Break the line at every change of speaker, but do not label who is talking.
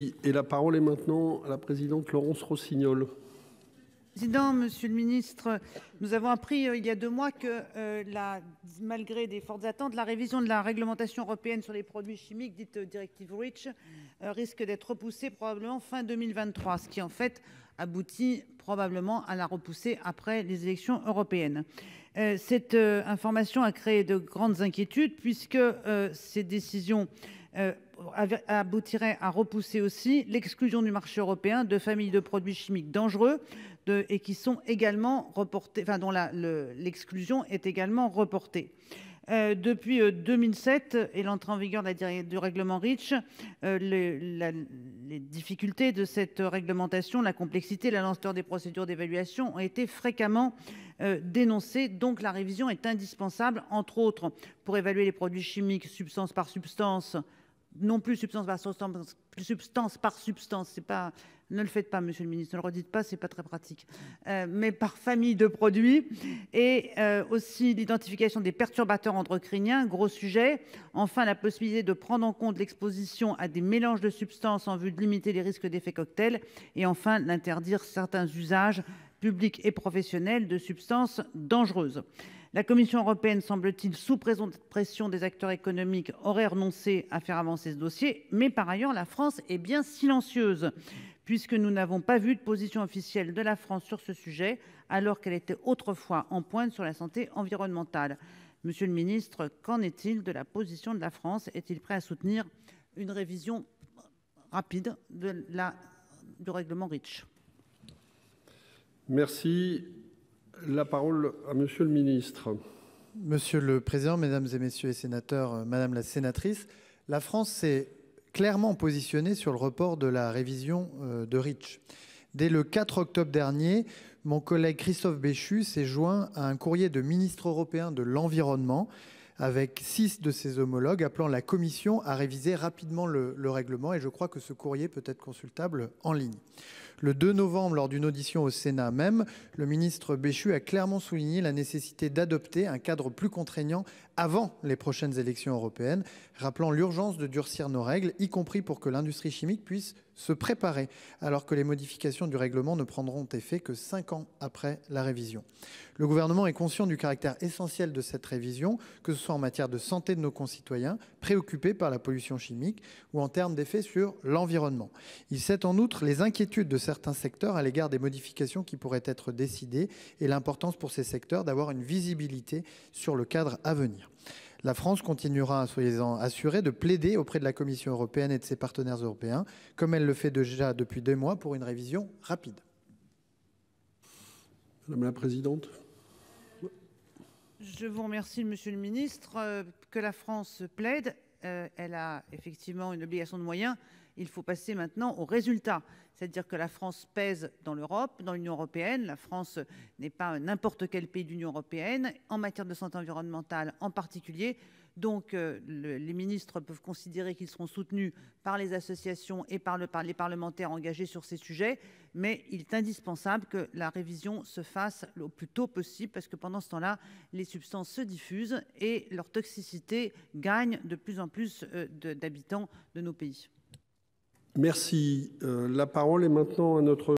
Et la parole est maintenant à la présidente Laurence Rossignol.
Président, Monsieur le Ministre, nous avons appris il y a 2 mois que malgré des fortes attentes, la révision de la réglementation européenne sur les produits chimiques, dite directive REACH, risque d'être repoussée probablement fin 2023, ce qui en fait aboutit probablement à la repousser après les élections européennes. Cette information a créé de grandes inquiétudes puisque ces décisions aboutirait à repousser aussi l'exclusion du marché européen de familles de produits chimiques dangereux et qui sont également reportés, enfin dont l'exclusion est également reportée. Depuis 2007 et l'entrée en vigueur du règlement REACH, les difficultés de cette réglementation, la complexité, la lenteur des procédures d'évaluation ont été fréquemment dénoncées. Donc la révision est indispensable, entre autres, pour évaluer les produits chimiques substance par substance, non plus substance par substance, c'est pas, ne le faites pas, monsieur le ministre, ne le redites pas, c'est pas très pratique, mais par famille de produits, et aussi l'identification des perturbateurs endocriniens, gros sujet. Enfin, la possibilité de prendre en compte l'exposition à des mélanges de substances en vue de limiter les risques d'effets cocktail, et enfin d'interdire certains usages publics et professionnels de substances dangereuses. La Commission européenne, semble-t-il, sous pression des acteurs économiques, aurait renoncé à faire avancer ce dossier. Mais par ailleurs, la France est bien silencieuse, puisque nous n'avons pas vu de position officielle de la France sur ce sujet, alors qu'elle était autrefois en pointe sur la santé environnementale. Monsieur le ministre, qu'en est-il de la position de la France? Est-il prêt à soutenir une révision rapide du règlement REACH?
Merci. La parole à Monsieur le ministre.
Monsieur le Président, Mesdames et Messieurs les sénateurs, Madame la sénatrice, la France s'est clairement positionnée sur le report de la révision de REACH. Dès le 4 octobre dernier, mon collègue Christophe Béchu s'est joint à un courrier de ministre européen de l'Environnement avec 6 de ses homologues appelant la Commission à réviser rapidement le règlement, et je crois que ce courrier peut être consultable en ligne. Le 2 novembre, lors d'une audition au Sénat même, le ministre Béchu a clairement souligné la nécessité d'adopter un cadre plus contraignant avant les prochaines élections européennes, rappelant l'urgence de durcir nos règles, y compris pour que l'industrie chimique puisse se préparer, alors que les modifications du règlement ne prendront effet que 5 ans après la révision. Le gouvernement est conscient du caractère essentiel de cette révision, que ce soit en matière de santé de nos concitoyens, préoccupés par la pollution chimique, ou en termes d'effets sur l'environnement. Il sait en outre les inquiétudes de certains secteurs à l'égard des modifications qui pourraient être décidées et l'importance pour ces secteurs d'avoir une visibilité sur le cadre à venir. La France continuera, soyez-en assurés, de plaider auprès de la Commission européenne et de ses partenaires européens, comme elle le fait déjà depuis 2 mois, pour une révision rapide.
Madame la présidente.
Je vous remercie, Monsieur le ministre. Que la France plaide, elle a effectivement une obligation de moyens. Il faut passer maintenant aux résultats. C'est-à-dire que la France pèse dans l'Europe, dans l'Union européenne. La France n'est pas n'importe quel pays de l'Union européenne, en matière de santé environnementale en particulier. Donc les ministres peuvent considérer qu'ils seront soutenus par les associations et par les parlementaires engagés sur ces sujets. Mais il est indispensable que la révision se fasse le plus tôt possible, parce que pendant ce temps-là, les substances se diffusent et leur toxicité gagne de plus en plus d'habitants de nos pays.
Merci. La parole est maintenant à notre